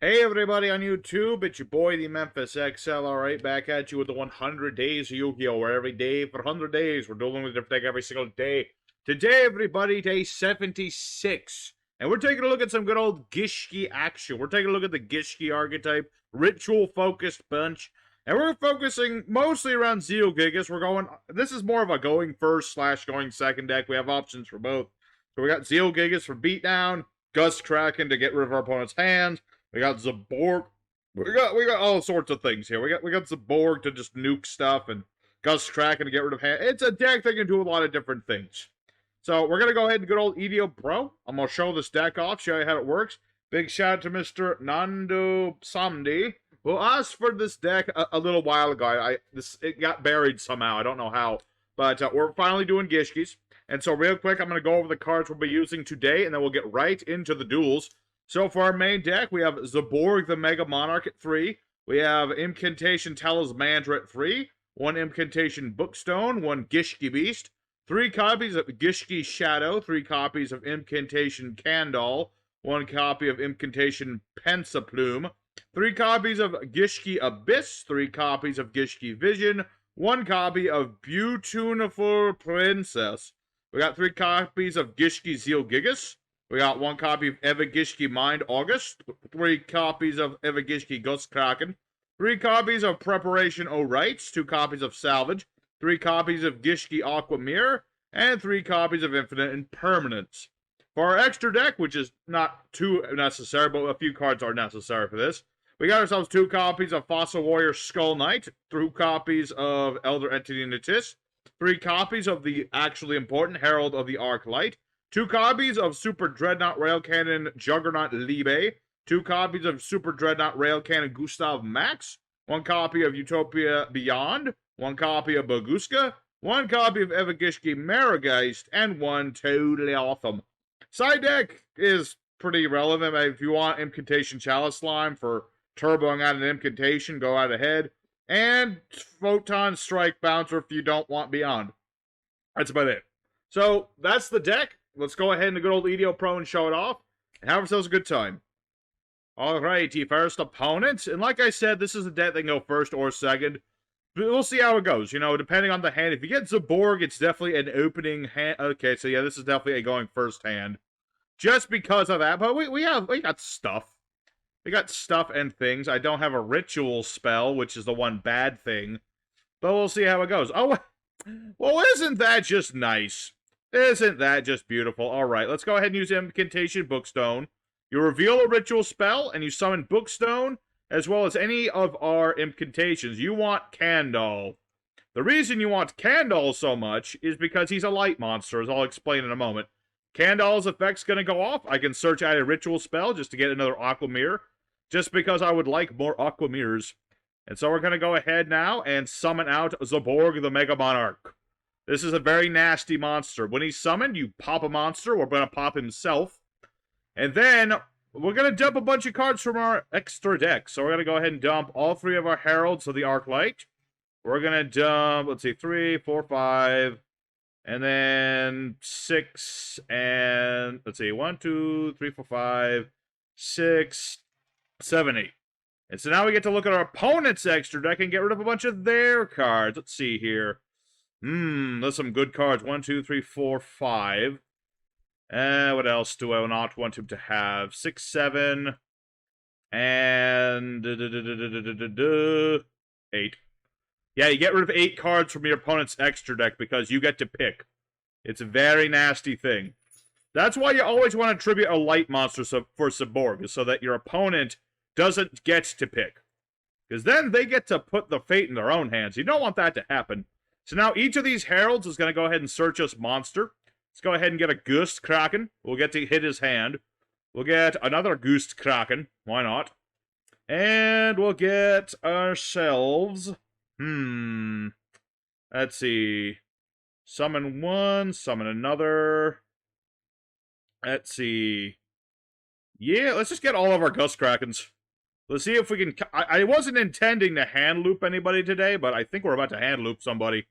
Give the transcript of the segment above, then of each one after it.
Hey everybody on YouTube, it's your boy the Memphis XL, alright, back at you with the 100 days of Yu-Gi-Oh! Where every day for 100 days we're dueling with a different deck every single day. Today, everybody, day 76. And we're taking a look at some good old Gishki action. We're taking a look at the Gishki archetype, ritual-focused bunch. And we're focusing mostly around yugioh. This is more of a going first / going second deck. We have options for both. So we got yugioh for beatdown, Gust Kraken to get rid of our opponent's hands. We got Zaborg. We got all sorts of things here. We got Zaborg to just nuke stuff and Gust Kraken to get rid of hand. It's a deck that can do a lot of different things. So we're gonna go ahead and good old yugioh Pro. I'm gonna show this deck off, show you how it works. Big shout out to Mr. Nando Samdi, who asked for this deck a little while ago. It got buried somehow. I don't know how, but we're finally doing Gishkis. And so real quick, I'm gonna go over the cards we'll be using today, and then we'll get right into the duels. So for our main deck, we have Zaborg the Mega Monarch at 3. We have Incantation Talismantra at 3. 1 Incantation Bookstone. 1 Gishki Beast. 3 copies of Gishki Shadow. 3 copies of Incantation Shaddoll. 1 copy of Incantation Pensaplume. 3 copies of Gishki Abhyss. 3 copies of Gishki Vision. 1 copy of Beautiful Princess. We got 3 copies of Gishki Zielgigas. We got 1 copy of Gishki Mind August, 3 copies of Gishki Gust Kraken, 3 copies of Preparation O'Rights, 2 copies of Salvage, 3 copies of Gishki Aqua Mirror, and 3 copies of Infinite Impermanence. For our extra deck, which is not too necessary, but a few cards are necessary for this, we got ourselves 2 copies of Fossil Warrior Skull Knight, 2 copies of Elder Entity Natis, 3 copies of the actually important Herald of the Arc Light, 2 copies of Super Dreadnought Rail Cannon Juggernaut Libe, 2 copies of Super Dreadnought Rail Cannon Gustav Max, 1 copy of Utopia Beyond, 1 copy of Boguska, 1 copy of Evagishki Marigeist, and 1 totally awesome. Side deck is pretty relevant. If you want Incantation Chalice Slime for turboing out an Incantation, go out ahead. And Photon Strike Bouncer if you don't want Beyond. That's about it. So, that's the deck. Let's go ahead and the good old yugioh Pro and show it off. And have ourselves a good time. Alrighty, first opponent. And like I said, this is a deck that can go first or second. But we'll see how it goes, you know, depending on the hand. If you get Zaborg, it's definitely an opening hand. Okay, so yeah, this is definitely a going first hand. Just because of that. But we got stuff. We got stuff and things. I don't have a ritual spell, which is the one bad thing. But we'll see how it goes. Oh, well, isn't that just nice? Isn't that just beautiful? Alright, let's go ahead and use Incantation Bookstone. You reveal a ritual spell, and you summon Bookstone, as well as any of our incantations. You want Shaddoll. The reason you want Shaddoll so much is because he's a light monster, as I'll explain in a moment. Shaddoll's effect's gonna go off. I can search out a ritual spell just to get another Aqua Mirror, just because I would like more Aqua Mirrors. And so we're gonna go ahead now and summon out Zaborg the Mega Monarch. This is a very nasty monster. When he's summoned, you pop a monster. We're going to pop himself. And then we're going to dump a bunch of cards from our extra deck. So we're going to go ahead and dump all 3 of our Heralds of the Arc Light. We're going to dump, let's see, 3, 4, 5, and then 6, and let's see, 1, 2, 3, 4, 5, 6, 7, 8. And so now we get to look at our opponent's extra deck and get rid of a bunch of their cards. Let's see here. There's some good cards. 1, 2, 3, 4, 5. What else do I not want him to have? 6, 7, and 8. Yeah, you get rid of 8 cards from your opponent's extra deck because you get to pick. It's a very nasty thing. That's why you always want to tribute a light monster for Zaborg, so that your opponent doesn't get to pick. Because then they get to put the fate in their own hands. You don't want that to happen. So now each of these heralds is going to go ahead and search us monster. Let's go ahead and get a Gust Kraken. We'll get to hit his hand. We'll get another Gust Kraken. Why not? And we'll get ourselves... Let's see. Summon one, summon another. Let's see. Yeah, let's just get all of our Gust Krakens. Let's see if we can... I wasn't intending to hand loop anybody today, but I think we're about to hand loop somebody.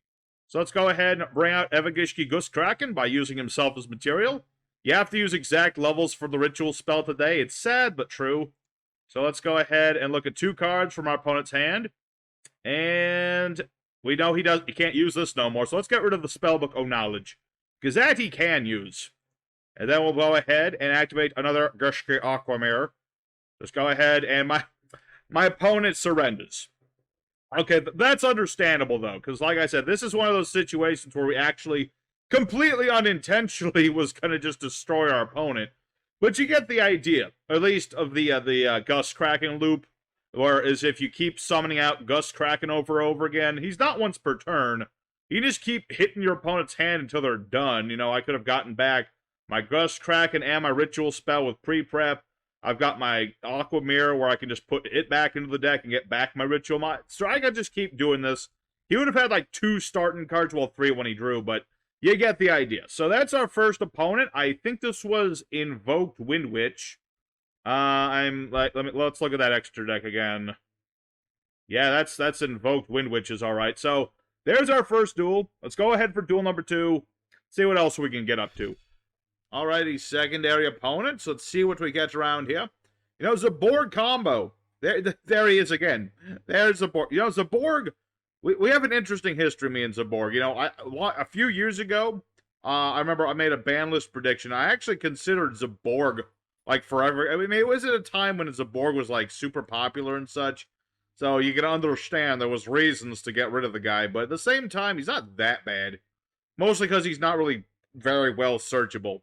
So let's go ahead and bring out Evagishki Gust Kraken by using himself as material. You have to use exact levels for the ritual spell today. It's sad, but true. So let's go ahead and look at 2 cards from our opponent's hand. And we know he can't use this no more. So let's get rid of the Spellbook of Knowledge, because that he can use. And then we'll go ahead and activate another Gishki Aqua Mirror. Just go ahead and my opponent surrenders. Okay, that's understandable, though, because like I said, this is one of those situations where we actually completely unintentionally was going to just destroy our opponent. But you get the idea, at least of the Gust Kraken loop, whereas if you keep summoning out Gust Kraken over and over again, he's not once per turn. You just keep hitting your opponent's hand until they're done. You know, I could have gotten back my Gust Kraken and my Ritual Spell with pre-prep. I've got my Aqua Mirror where I can just put it back into the deck and get back my Ritual. So I could just keep doing this. He would have had like 2 starting cards, well 3 when he drew, but you get the idea. So that's our first opponent. I think this was Invoked Windwitch. Let's look at that extra deck again. Yeah, that's Invoked Windwitch is alright. So there's our first duel. Let's go ahead for duel number 2. See what else we can get up to. Alrighty, secondary opponents. Let's see what we get around here. You know, Zaborg combo. There he is again. There's Zaborg. You know, Zaborg, we have an interesting history, me and Zaborg. You know, a few years ago, I remember I made a ban list prediction. I actually considered Zaborg, like, forever. I mean, it was at a time when Zaborg was, like, super popular and such. So you can understand there was reasons to get rid of the guy. But at the same time, he's not that bad. Mostly because he's not really very well searchable.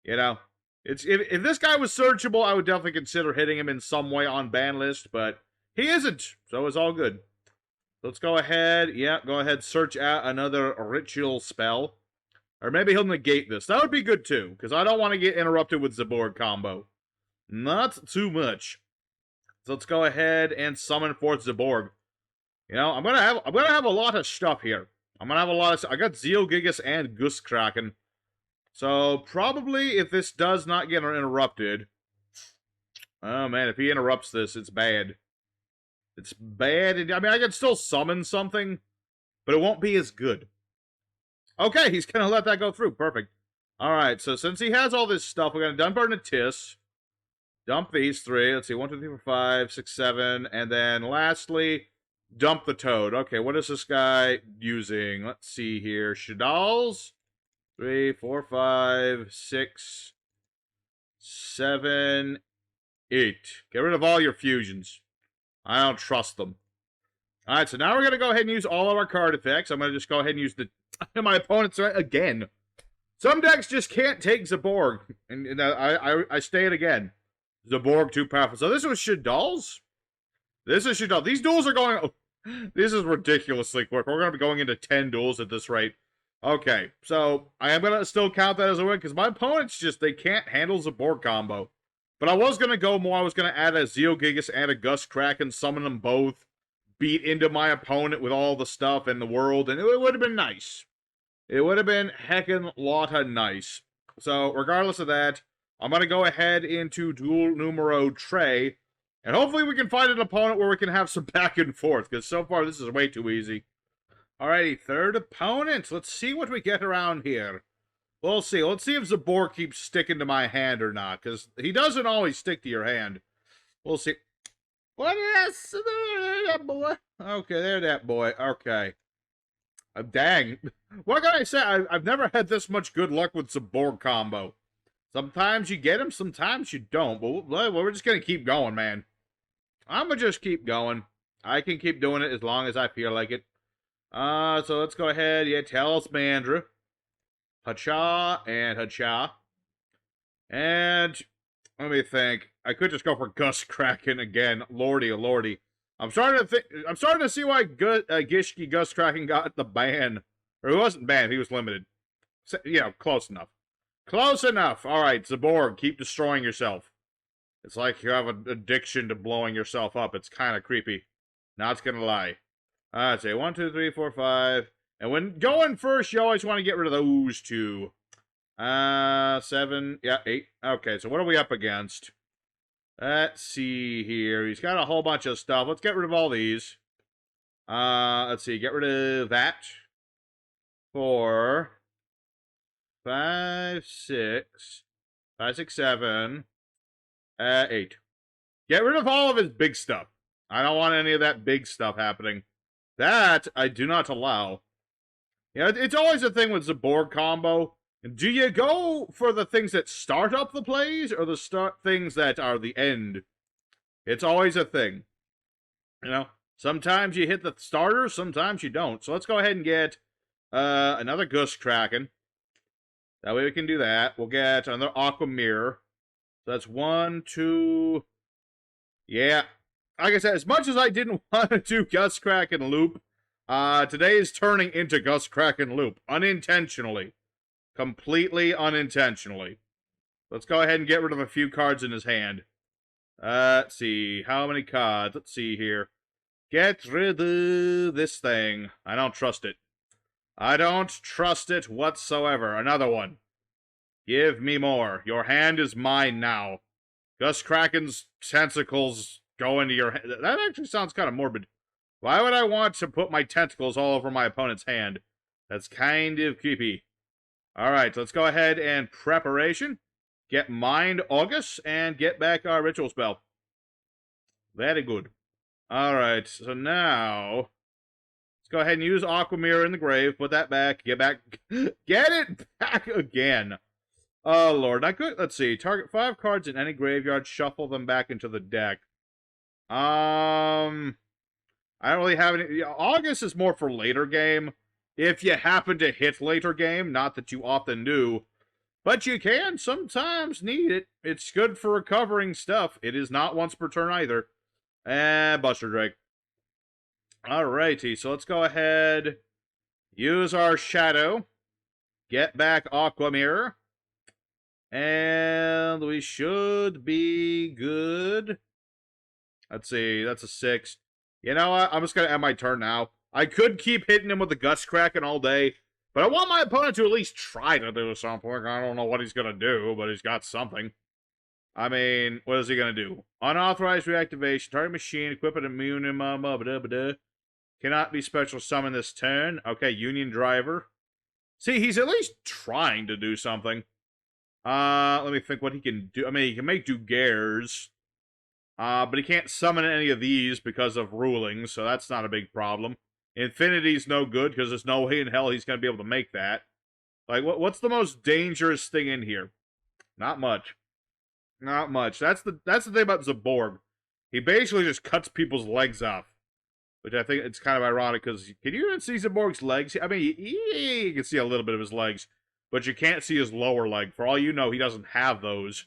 You know, if this guy was searchable, I would definitely consider hitting him in some way on ban list, but he isn't, so it's all good. Let's go ahead, go ahead, search out another ritual spell. Or maybe he'll negate this. That would be good too, because I don't want to get interrupted with Zaborg combo. Not too much. So let's go ahead and summon forth Zaborg. You know, I'm gonna have a lot of stuff here. I got Gigas and Gust Kraken. So, probably, if this does not get interrupted... Oh, man, if he interrupts this, it's bad. It's bad. I mean, I can still summon something, but it won't be as good. Okay, he's gonna let that go through. Perfect. Alright, so since he has all this stuff, we're gonna dump our Natis. Dump these 3. Let's see, 1, 2, 3, 4, 5, 6, 7. And then, lastly, dump the Toad. Okay, what is this guy using? Let's see here. Shaddolls? 3, 4, 5, 6, 7, 8. Get rid of all your fusions. I don't trust them. Alright, so now we're going to go ahead and use all of our card effects. I'm going to just go ahead and use my opponent's again. Some decks just can't take Zaborg. And I stay it again. Zaborg too powerful. So this was Shaddolls? This is Shaddoll. These duels are going... Oh, this is ridiculously quick. We're going to be going into 10 duels at this rate. Okay, so I am going to still count that as a win, because my opponents they can't handle Zaborg combo. But I was going to go more, I was going to add a Gigas and a Gust Kraken, summon them both, beat into my opponent with all the stuff in the world, and it would have been nice. It would have been heckin' lotta nice. So, regardless of that, I'm going to go ahead into Duel Number Two, and hopefully we can find an opponent where we can have some back and forth, because so far this is way too easy. Alrighty, third opponent. Let's see what we get around here. We'll see. Let's see if Zaborg keeps sticking to my hand or not, because he doesn't always stick to your hand. We'll see. What is that boy? Okay, there that boy. Okay. Dang. What can I say? I've never had this much good luck with Zaborg combo. Sometimes you get him, sometimes you don't. But we're just going to keep going, man. I'm going to just keep going. I can keep doing it as long as I feel like it. So let's go ahead. Yeah, Talismandra. Hacha and Hacha. And let me think. I could just go for Gust Kraken again. Lordy, oh lordy. I'm starting to see why Gishki Gust Kraken got the ban. Or he wasn't banned, he was limited. So, close enough. Close enough. Alright, Zaborg, keep destroying yourself. It's like you have an addiction to blowing yourself up. It's kind of creepy. Not gonna lie. I'd say 1, 2, 3, 4, 5. And when going first, you always want to get rid of those 2. 7. Yeah, 8. Okay, so what are we up against? Let's see here. He's got a whole bunch of stuff. Let's get rid of all these. Let's see. Get rid of that. 4, 5, 6, 5, 6, 7, 8. Get rid of all of his big stuff. I don't want any of that big stuff happening. That I do not allow. Yeah, it's always a thing with Zaborg combo. Do you go for the things that start up the plays or the things that are the end? It's always a thing. You know, sometimes you hit the starters, sometimes you don't. So let's go ahead and get another Gust Kraken. That way we can do that. We'll get another Aqua Mirror. So that's 1, 2. Yeah. Like I said, as much as I didn't want to do Gust Kraken Loop, today is turning into Gust Kraken Loop. Unintentionally. Completely unintentionally. Let's go ahead and get rid of a few cards in his hand. Let's see. How many cards? Let's see here. Get rid of this thing. I don't trust it. I don't trust it whatsoever. Another one. Give me more. Your hand is mine now. Gust Kraken's tentacles go into your hand. That actually sounds kind of morbid. Why would I want to put my tentacles all over my opponent's hand? That's kind of creepy. Alright, let's go ahead and preparation. Get Mind August and get back our ritual spell. Very good. Alright, so now let's go ahead and use Aqua Mirror in the grave. Put that back. Get it back again. Oh, Lord. I could, let's see. Target 5 cards in any graveyard. Shuffle them back into the deck. I don't really have any. August is more for later game. If you happen to hit later game. Not that you often do. But you can sometimes need it. It's good for recovering stuff. It is not once per turn either. And Buster Drake. Alrighty, so let's go ahead. Use our Shadow. Get back Aqua Mirror. And we should be good. Let's see, that's a 6. You know what? I'm just going to end my turn now. I could keep hitting him with the Gust Kraken all day, but I want my opponent to at least try to do something. I don't know what he's going to do, but he's got something. I mean, what is he going to do? Unauthorized reactivation. Target machine. Equip an immune. Cannot be special summon this turn. Okay, Union Driver. See, he's at least trying to do something. Let me think what he can do. I mean, he can make Dugares. But he can't summon any of these because of rulings, so that's not a big problem. Infinity's no good, because there's no way in hell he's going to be able to make that. Like, what's the most dangerous thing in here? Not much. Not much. That's the thing about Zaborg. He basically just cuts people's legs off. Which I think it's kind of ironic, because can you even see Zaborg's legs? I mean, you can see a little bit of his legs, but you can't see his lower leg. For all you know, he doesn't have those.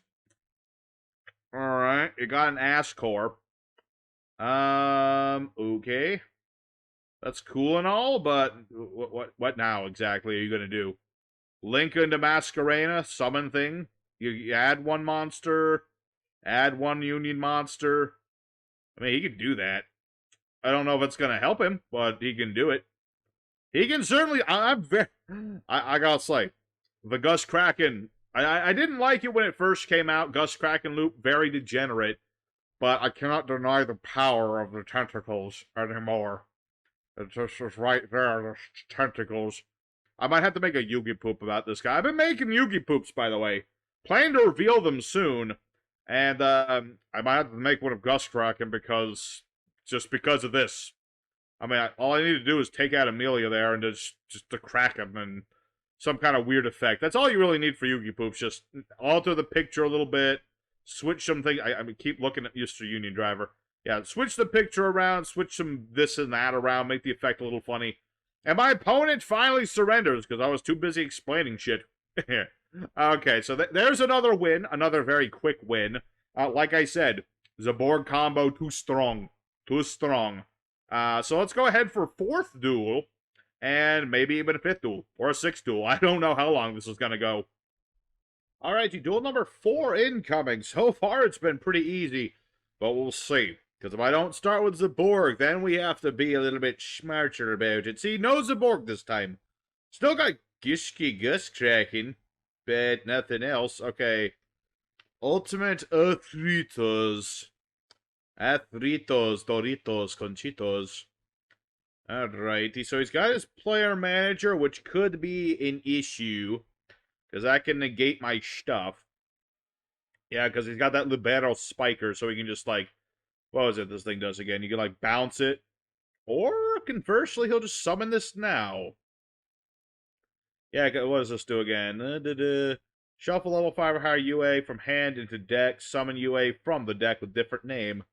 Alright, you got an ass core. Okay. That's cool and all, but what now exactly are you gonna do? Link into Masquerena, summon thing. You add one monster, add one Union monster. I mean, he can do that. I don't know if it's gonna help him, but he can do it. He can certainly. I gotta say, the Gust Kraken. I didn't like it when it first came out. Gust Kraken Loop, very degenerate. But I cannot deny the power of the tentacles anymore. It's just right there, the tentacles. I might have to make a Yugi poop about this guy. I've been making Yugi poops, by the way. Plan to reveal them soon. And I might have to make one of Gust Kraken just because of this. I mean, all I need to do is take out Amelia there and just to crack him and some kind of weird effect. That's all you really need for Yugi Poops. Just alter the picture a little bit, switch something. I mean, keep looking at Mr. Union Driver. Yeah, switch the picture around, switch some this and that around, make the effect a little funny. And my opponent finally surrenders because I was too busy explaining shit. Okay, so there's another win, another very quick win. Like I said, Zaborg combo too strong. Too strong. So let's go ahead for 4th duel. And maybe even a 5th duel. Or a 6th duel. I don't know how long this is going to go. Alrighty, duel number 4 incoming. So far, it's been pretty easy. But we'll see. Because if I don't start with Zaborg, then we have to be a little bit smarter about it. See, no Zaborg this time. Still got Gishki Gust Kraken. But nothing else. Okay. Ultimate Athritos. Athritos, Doritos, Conchitos. Alrighty, so he's got his player manager, which could be an issue. Because that can negate my stuff. Yeah, because he's got that libero spiker, so he can just, like, what was it this thing does again? You can, like, bounce it. Or, conversely, he'll just summon this now. Yeah, what does this do again? Shuffle level 5 or higher UA from hand into deck. Summon UA from the deck with different name.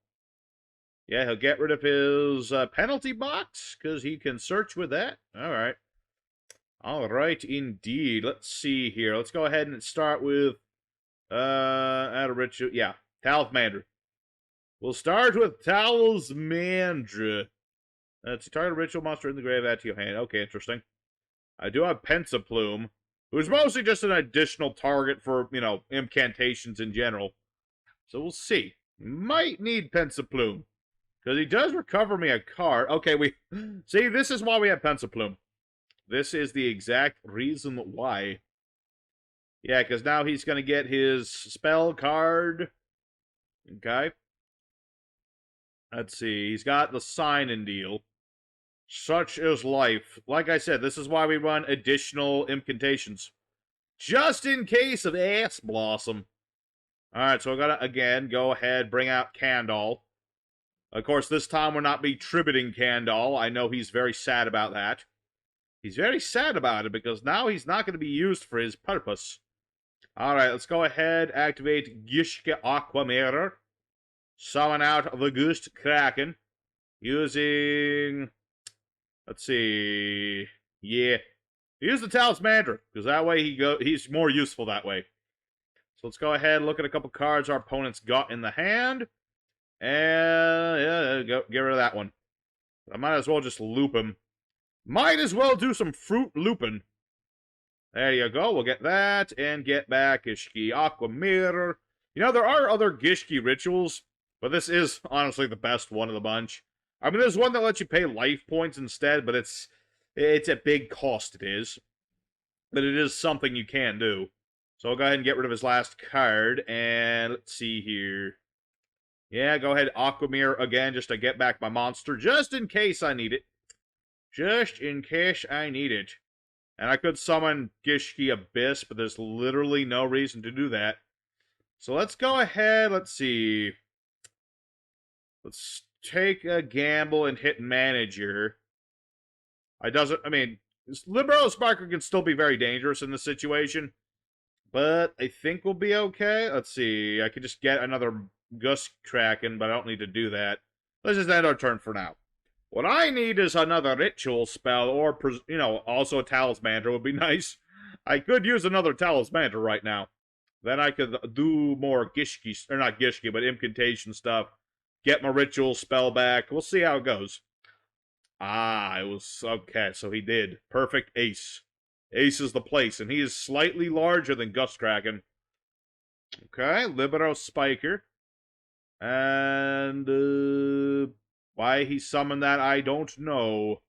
Yeah, he'll get rid of his penalty box, because he can search with that. Alright. Alright, indeed. Let's see here. Let's go ahead and start with, add a ritual. Yeah, Talismandra. We'll start with Talismandra. That's a target ritual monster in the grave, add to your hand. Okay, interesting. I do have Pensaplume, who's mostly just an additional target for, you know, incantations in general. So we'll see. Might need Pensaplume. Because he does recover me a card. Okay, see, this is why we have Pensaplume. This is the exact reason why. Yeah, because now he's going to get his spell card. Okay. Let's see. He's got the sign and deal. Such is life. Like I said, this is why we run additional incantations. Just in case of Ass Blossom. Alright, so we're going to, again, go ahead, bring out Candle. Of course, this time we're not be tributing Candle. I know he's very sad about that. He's very sad about it because now he's not going to be used for his purpose. Alright, let's go ahead, activate Gishki Aqua Mirror. Summon out the Ghost Kraken. Using... Let's see... Yeah. Use the Talismandra, because that way he's more useful that way. So let's go ahead and look at a couple cards our opponent's got in the hand. And yeah, get rid of that one. I might as well just loop him. Might as well do some fruit looping. There you go. We'll get that and get back Gishki Aqua Mirror. You know, there are other Gishki rituals, but this is honestly the best one of the bunch. I mean, there's one that lets you pay life points instead, but it's a big cost, it is. But it is something you can do. So I'll go ahead and get rid of his last card, and let's see here. Yeah, go ahead, Aqua Mirror again, just to get back my monster, just in case I need it. Just in case I need it. And I could summon Gishki Abhyss, but there's literally no reason to do that. So let's go ahead, let's see. Let's take a gamble and hit Manager. I mean, Libero Sparker can still be very dangerous in this situation. But I think we'll be okay. Let's see, I could just get another Ghost Kraken, but I don't need to do that. Let's just end our turn for now. What I need is another ritual spell, or, you know, also a Talismandra would be nice. I could use another Talismandra right now. Then I could do more Gishki, or not Gishki, but incantation stuff. Get my ritual spell back. We'll see how it goes. Ah, it was, okay, so he did. Perfect ace. Ace is the place, and he is slightly larger than Ghost Kraken. Okay, Libero Spiker. And, why he summoned that, I don't know.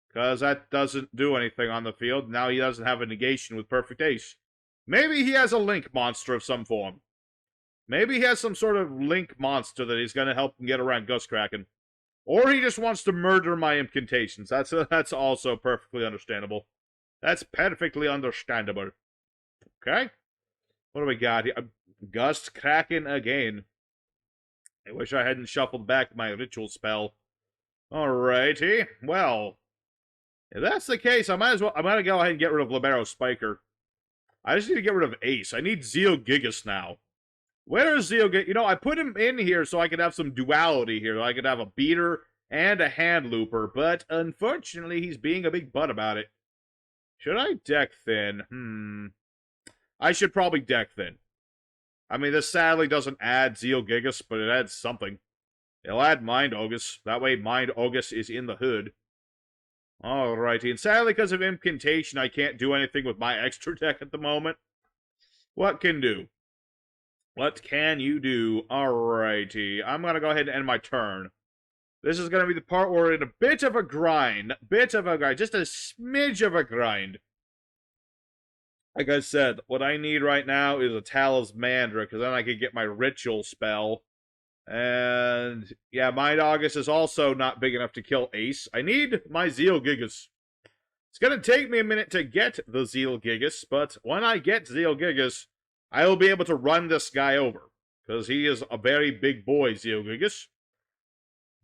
Because that doesn't do anything on the field. Now he doesn't have a negation with Perfect Ace. Maybe he has a Link monster of some form. Maybe he has some sort of Link monster that he's going to help him get around Ghost Kraken. Or he just wants to murder my incantations. That's also perfectly understandable. That's perfectly understandable. Okay. What do we got here? Ghost Kraken again. I wish I hadn't shuffled back my ritual spell. Alrighty. Well, if that's the case, I'm going to go ahead and get rid of Libero Spiker. I just need to get rid of Ace. I need Gigas now. Where is Gigas? You know, I put him in here so I could have some duality here. I could have a beater and a hand looper, but unfortunately, he's being a big butt about it. Should I deck thin? I should probably deck thin. I mean, this sadly doesn't add Gigas, but it adds something. It'll add Mind August. That way, Mind August is in the hood. Alrighty, and sadly, because of Incantation, I can't do anything with my extra deck at the moment. What can do? What can you do? Alrighty, I'm going to go ahead and end my turn. This is going to be the part where we're in a bit of a grind. Just a smidge of a grind. Like I said, what I need right now is a Talismandra, because then I can get my ritual spell. And, yeah, Mind August is also not big enough to kill Ace. I need my Gigas. It's going to take me a minute to get the Gigas, but when I get Gigas, I will be able to run this guy over. Because he is a very big boy, yugioh.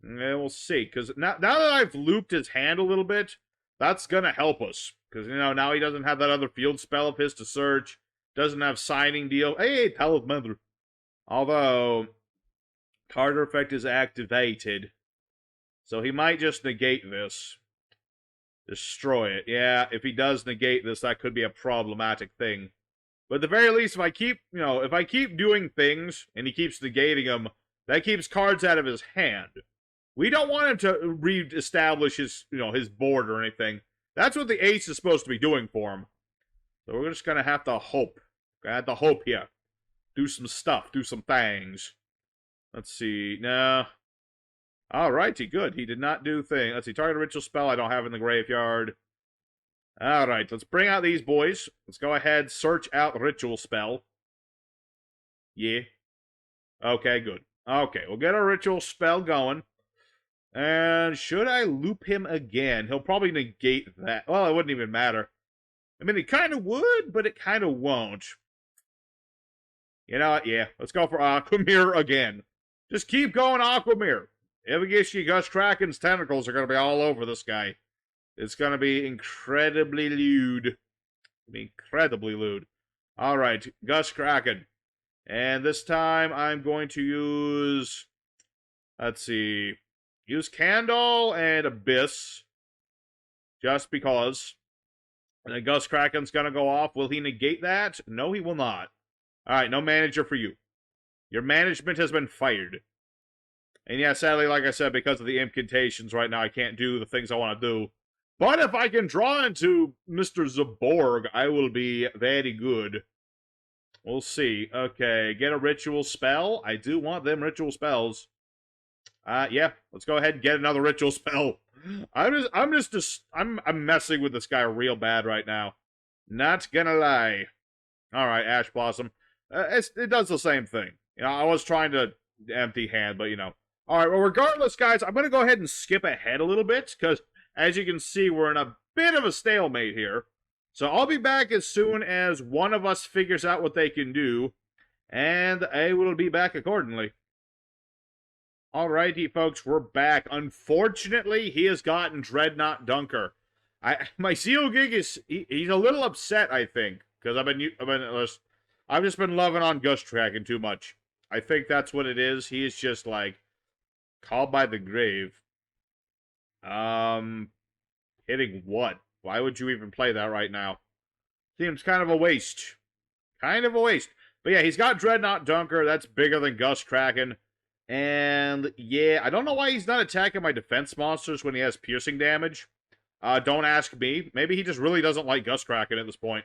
Yeah, we'll see. Because now that I've looped his hand a little bit, that's going to help us. Because, now he doesn't have that other field spell of his to search. Doesn't have signing deal. Hey, Talent. Although, Carter effect is activated. So he might just negate this. Destroy it. Yeah, if he does negate this, that could be a problematic thing. But at the very least, if I keep doing things, and he keeps negating them, that keeps cards out of his hand. We don't want him to re-establish his board or anything. That's what the ace is supposed to be doing for him. So we're just gonna have to hope. Gonna have to hope here. Do some stuff. Do some things. Let's see. Nah. Alrighty, good. He did not do thing. Let's see. Target a ritual spell I don't have in the graveyard. Alright, let's bring out these boys. Let's go ahead, search out ritual spell. Yeah. Okay, good. Okay, we'll get a ritual spell going. And should I loop him again? He'll probably negate that. Well, it wouldn't even matter. I mean, it kind of would, but it kind of won't. You know what? Yeah, let's go for Aquamirror again. Just keep going, Aquamirror. Gishki, Kraken's tentacles are going to be all over this guy. It's going to be incredibly lewd. Incredibly lewd. Alright, Kraken. And this time I'm going to use... Let's see... Use Candle and Abhyss. Just because. And then Kraken's going to go off. Will he negate that? No, he will not. Alright, no manager for you. Your management has been fired. And yeah, sadly, like I said, because of the incantations right now, I can't do the things I want to do. But if I can draw into Mr. Zaborg, I will be very good. We'll see. Okay, get a ritual spell. I do want them ritual spells. Yeah, let's go ahead and get another ritual spell. I'm messing with this guy real bad right now. Not gonna lie. Alright, Ash Blossom. It does the same thing. I was trying to empty hand, but Alright, well, regardless, guys, I'm gonna go ahead and skip ahead a little bit, because, as you can see, we're in a bit of a stalemate here. So I'll be back as soon as one of us figures out what they can do, and I will be back accordingly. Alrighty, folks, we're back. Unfortunately, he has gotten Dreadnought Dunker. My yugioh he's a little upset, I think, because I've just been loving on Kraken too much. I think that's what it is. He is just like called by the grave. Hitting what? Why would you even play that right now? Seems kind of a waste. Kind of a waste. But yeah, he's got Dreadnought Dunker. That's bigger than Kraken. And yeah, I don't know why he's not attacking my defense monsters when he has piercing damage. Don't ask me. Maybe he just really doesn't like Kraken at this point.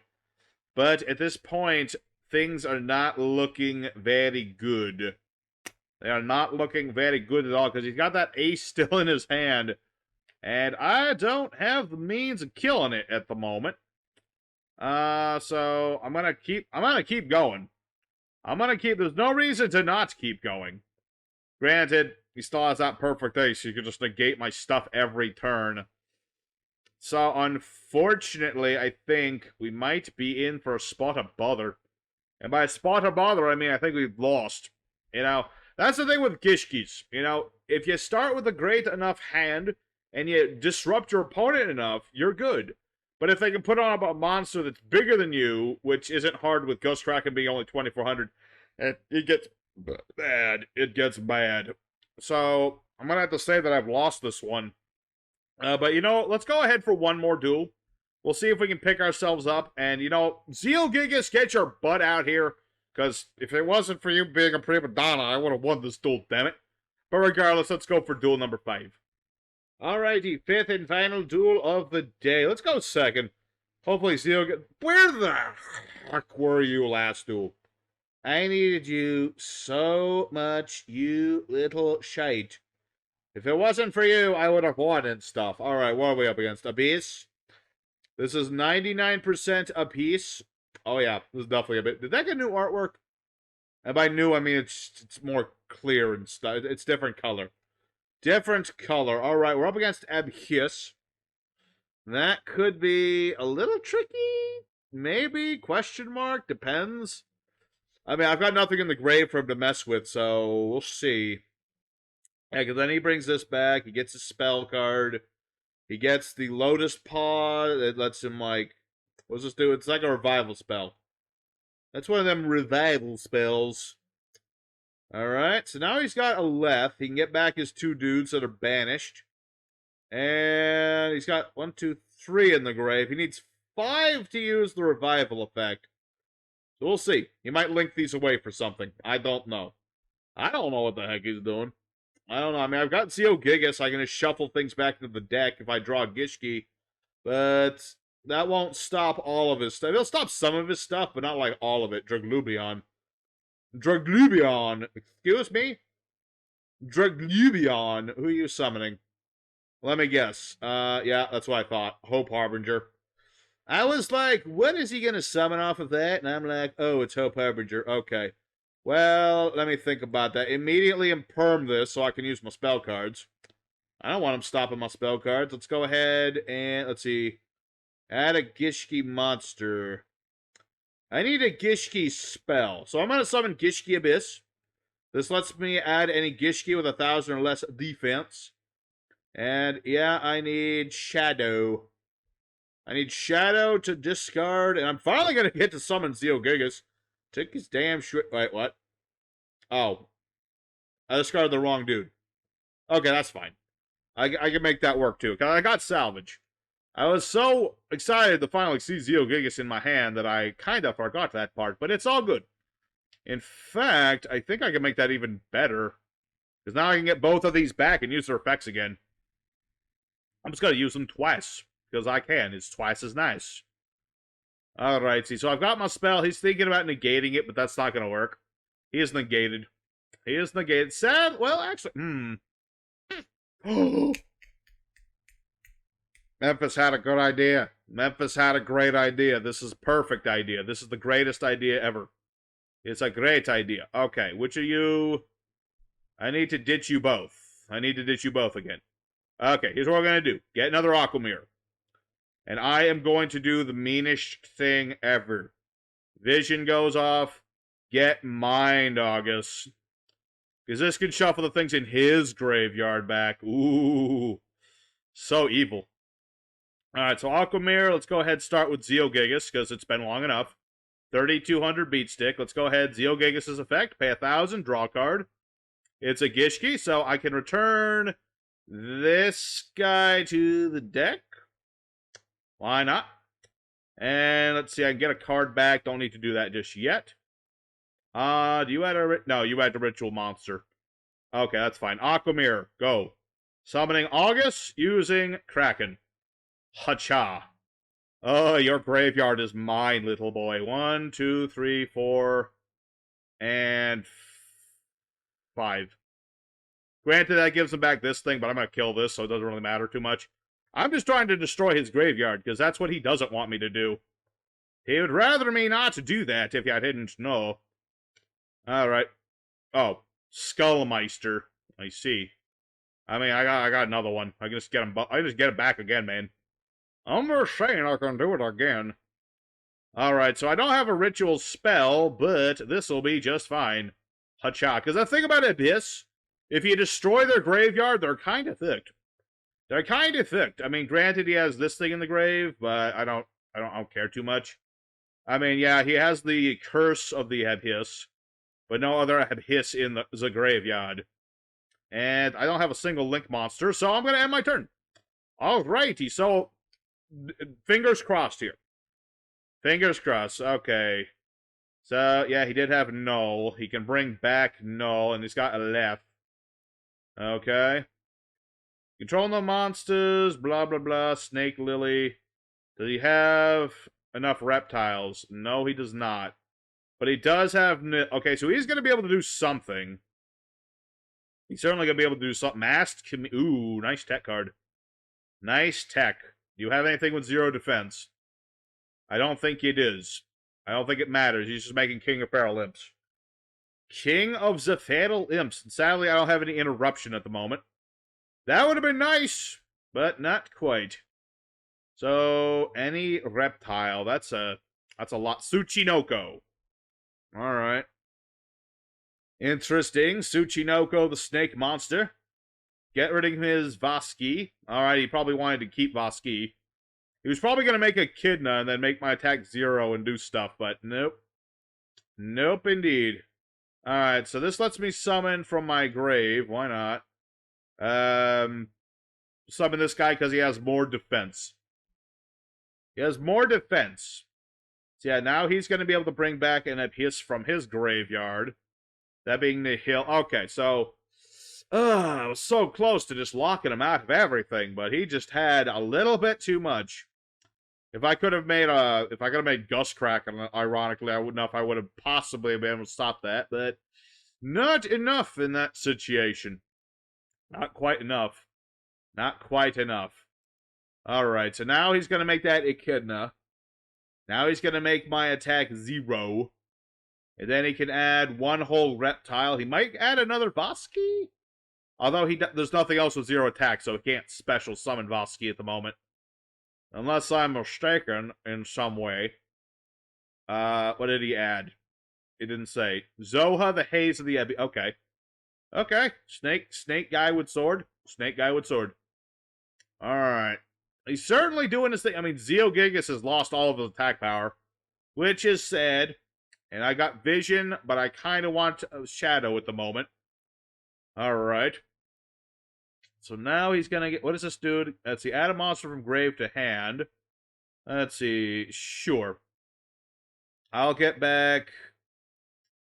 But at this point, things are not looking very good. They are not looking very good at all, because he's got that ace still in his hand. And I don't have the means of killing it at the moment. So I'm gonna keep going. There's no reason to not keep going. Granted, he still has that perfect ace, so you can just negate my stuff every turn. So, unfortunately, I think we might be in for a spot of bother. And by a spot of bother, I mean I think we've lost. That's the thing with Gishkis. If you start with a great enough hand, and you disrupt your opponent enough, you're good. But if they can put on a monster that's bigger than you, which isn't hard with Kraken being only 2,400, it gets bad. It gets bad. So, I'm going to have to say that I've lost this one. But, let's go ahead for one more duel. We'll see if we can pick ourselves up. And, yugioh, get your butt out here. Because if it wasn't for you being a prima donna, I would have won this duel, damn it. But regardless, let's go for duel number 5. Alrighty, 5th and final duel of the day. Let's go second. Hopefully yugioh... Where the heck were you last duel? I needed you so much, you little shite. If it wasn't for you, I would have won and stuff. Alright, what are we up against? Abhyss? This is 99% Abhyss. Oh yeah, this is definitely a bit... Did that get new artwork? And by new, I mean it's more clear and stuff. It's different color. Different color. Alright, we're up against Abhyss. That could be a little tricky. Maybe? Question mark? Depends. I mean, I've got nothing in the grave for him to mess with, so we'll see. Yeah, because then he brings this back. He gets a spell card. He gets the Lotus Paw that lets him, like, what's this do? It's like a revival spell. That's one of them revival spells. Alright, so now he's got a left. He can get back his 2 dudes that are banished. And he's got 1, 2, 3 in the grave. He needs 5 to use the revival effect. So we'll see. He might link these away for something. I don't know. I don't know what the heck he's doing. I don't know. I mean, I've got yugioh. I can just shuffle things back into the deck if I draw Gishki. But that won't stop all of his stuff. It'll stop some of his stuff, but not like all of it. Draglubion. Draglubion. Excuse me? Draglubion. Who are you summoning? Let me guess. Yeah, that's what I thought. Hope Harbinger. I was like, what is he going to summon off of that? And I'm like, oh, it's Hope Harbinger. Okay. Well, let me think about that. Immediately imperm this so I can use my spell cards. I don't want him stopping my spell cards. Let's go ahead and, let's see. Add a Gishki monster. I need a Gishki spell. So I'm going to summon Gishki Abhyss. This lets me add any Gishki with 1,000 or less defense. And, yeah, I need Shaddoll. I need Shaddoll to discard, and I'm finally going to get to summon yugioh. Took his damn shit. Wait, what? Oh. I discarded the wrong dude. Okay, that's fine. I can make that work, too, because I got salvage. I was so excited to finally see yugioh in my hand that I kind of forgot that part, but it's all good. In fact, I think I can make that even better, because now I can get both of these back and use their effects again. I'm just going to use them twice, because I can. It's twice as nice. Alright, see, so I've got my spell. He's thinking about negating it, but that's not going to work. He is negated. He is negated. Sad? Well, actually, Memphis had a good idea. Memphis had a great idea. This is a perfect idea. This is the greatest idea ever. It's a great idea. Okay, which of you... I need to ditch you both. I need to ditch you both again. Okay, here's what we're going to do. Get another Aqua Mirror. And I am going to do the meanest thing ever. Vision goes off. Get Mind, August. Because this can shuffle the things in his graveyard back. Ooh. So evil. Alright, so Aqua Mirror, let's go ahead and start with yugioh, because it's been long enough. 3,200 beat stick. Let's go ahead. Yugioh's effect. Pay 1,000. Draw a card. It's a Gishki, so I can return this guy to the deck. Why not? And let's see, I can get a card back. Don't need to do that just yet. Do you add a... No, you add a ritual monster. Okay, that's fine. Aqua Mirror, go. Summoning August using Kraken. Hacha. Oh, your graveyard is mine, little boy. 1, 2, 3, 4, and 5. Granted, that gives him back this thing, but I'm going to kill this, so it doesn't really matter too much. I'm just trying to destroy his graveyard, because that's what he doesn't want me to do. He would rather me not to do that, if I didn't know. Alright. Oh, Skullmeister. I see. I mean, I got another one. I can just get him. I just get it back again, man. I'm just saying I can do it again. Alright, so I don't have a ritual spell, but this will be just fine. Hacha. Because the thing about Abhyss, if you destroy their graveyard, they're kind of thick. They're kind of thick. I mean, granted, he has this thing in the grave, but I don't care too much. I mean, yeah, he has the curse of the Abhyss, but no other Abhyss in the graveyard. And I don't have a single link monster, so I'm going to end my turn. Alrighty, so fingers crossed here. Fingers crossed. Okay. So, yeah, he did have Null. He can bring back Null, and he's got a left. Okay. Control no monsters, blah, blah, blah, Snake Lily. Does he have enough reptiles? No, he does not. But he does have... Okay, so he's going to be able to do something. He's certainly going to be able to do something. Masked... Ooh, nice tech card. Nice tech. Do you have anything with 0 defense? I don't think it is. I don't think it matters. He's just making King of Feral Imps. King of the Feral Imps. And sadly, I don't have any interruption at the moment. That would have been nice, but not quite. So, any reptile. That's a lot. Tsuchinoko. Alright. Interesting. Tsuchinoko, the snake monster. Get rid of his Vaski. Alright, he probably wanted to keep Vaski. He was probably going to make a Echidna and then make my attack 0 and do stuff, but nope. Nope, indeed. Alright, so this lets me summon from my grave. Why not? Summon this guy because he has more defense. He has more defense. So yeah, now he's going to be able to bring back an Abhyss from his graveyard. That being the hill. Okay, so... I was so close to just locking him out of everything, but he just had a little bit too much. If I could have made Guscrack, ironically, I wouldn't know if I would have possibly been able to stop that, but not enough in that situation. Not quite enough. Not quite enough. Alright, so now he's going to make that Echidna. Now he's going to make my attack 0. And then he can add one whole reptile. He might add another Vaski? Although there's nothing else with 0 attack, so he can't special summon Vaski at the moment. Unless I'm mistaken in some way. What did he add? It didn't say. Zoha, the Haze of the Abbey. Okay. Okay. Snake guy with sword. Snake guy with sword. Alright. He's certainly doing his thing. I mean, Zeogigas has lost all of his attack power. Which is sad. And I got Vision, but I kind of want Shadow at the moment. Alright. So now he's gonna get... What does this do? Let's see. Add a monster from grave to hand. Let's see. Sure. I'll get back...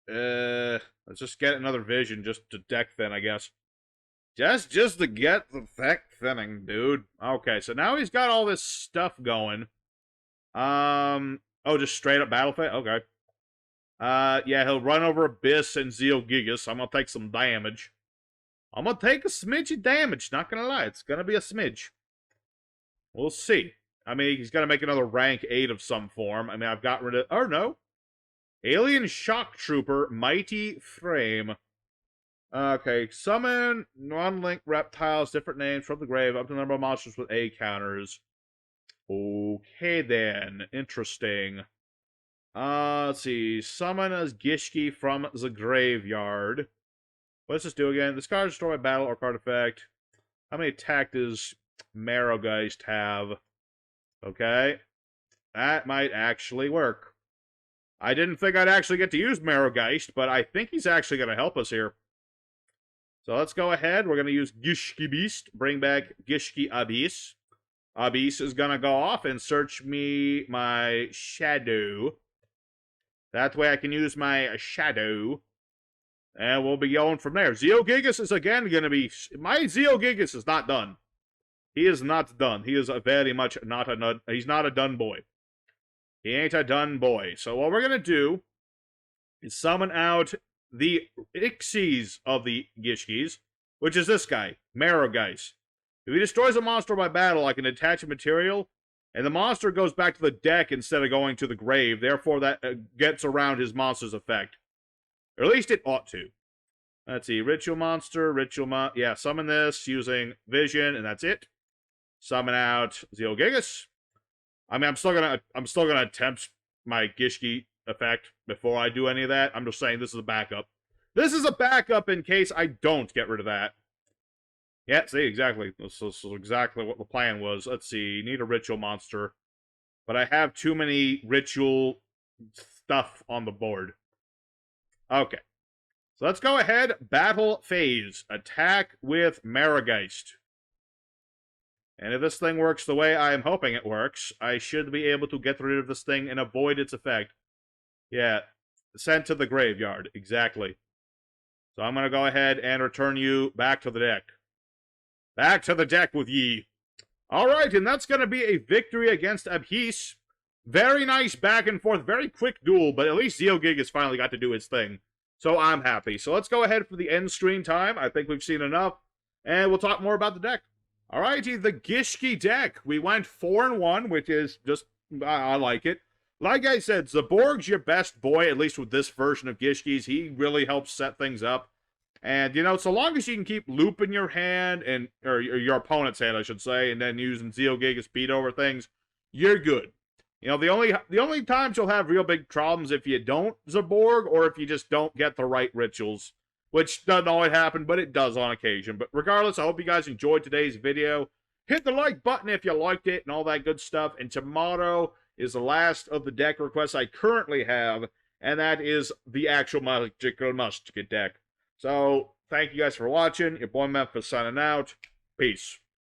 let's just get another Vision just to deck thin, I guess. Just to get the deck thinning, dude. Okay, so now he's got all this stuff going. Oh, just straight up battle phase? Okay. Yeah, he'll run over Abhyss and Zeogigas. I'm gonna take some damage. I'm gonna take a smidge of damage, not gonna lie. It's gonna be a smidge. We'll see. I mean, he's gonna make another rank 8 of some form. I mean, I've got rid of... Oh, no. Alien Shock Trooper, Mighty Frame. Okay, summon non-linked reptiles, different names from the grave, up to the number of monsters with A counters. Okay, then. Interesting. Let's see. Summon as Gishki from the graveyard. What does this do again? This card is destroyed by battle or card effect. How many attack does Marrowgeist have? Okay. That might actually work. I didn't think I'd actually get to use Marrowgeist, but I think he's actually going to help us here. So let's go ahead. We're going to use Gishki Beast. Bring back Gishki Abhyss. Abhyss is going to go off and search me my Shadow. That way I can use my Shadow. And we'll be going from there. Zeogigas is again going to be... My Zeogigas is not done. He is not done. He is very much not a... He's not a done boy. He ain't a done boy. So what we're going to do is summon out the Ixies of the Gishkis, which is this guy, Marrowgeist. If he destroys a monster by battle, I can attach a material, and the monster goes back to the deck instead of going to the grave. Therefore, that gets around his monster's effect. Or at least it ought to. Let's see. Ritual monster. Yeah, summon this using Vision, and that's it. Summon out Zeogigas. I mean, I'm still gonna attempt my Gishki effect before I do any of that. I'm just saying this is a backup. This is a backup in case I don't get rid of that. Yeah, see, exactly. This is exactly what the plan was. Let's see. Need a ritual monster. But I have too many ritual stuff on the board. Okay. So let's go ahead. Battle phase. Attack with Marrowgeist. And if this thing works the way I am hoping it works, I should be able to get rid of this thing and avoid its effect. Yeah. Sent to the graveyard. Exactly. So I'm going to go ahead and return you back to the deck. Back to the deck with ye. Alright, and that's going to be a victory against Abhyss. Very nice back and forth, very quick duel, but at least Zeogigas finally got to do his thing. So I'm happy. So let's go ahead for the end screen time. I think we've seen enough, and we'll talk more about the deck. Alrighty, the Gishki deck. We went 4-1, which is just, I like it. Like I said, Zaborg's your best boy, at least with this version of Gishki's. He really helps set things up. And, you know, so long as you can keep looping your hand, or your opponent's hand, I should say, and then using Zeogigas beat over things, you're good. You know, the only times you'll have real big problems if you don't Zaborg, or if you just don't get the right rituals. which doesn't always happen, but it does on occasion. But regardless, I hope you guys enjoyed today's video. Hit the like button if you liked it and all that good stuff. And tomorrow is the last of the deck requests I currently have, and that is the actual Magical Musket deck. So, thank you guys for watching. Your boy Memphis signing out. Peace.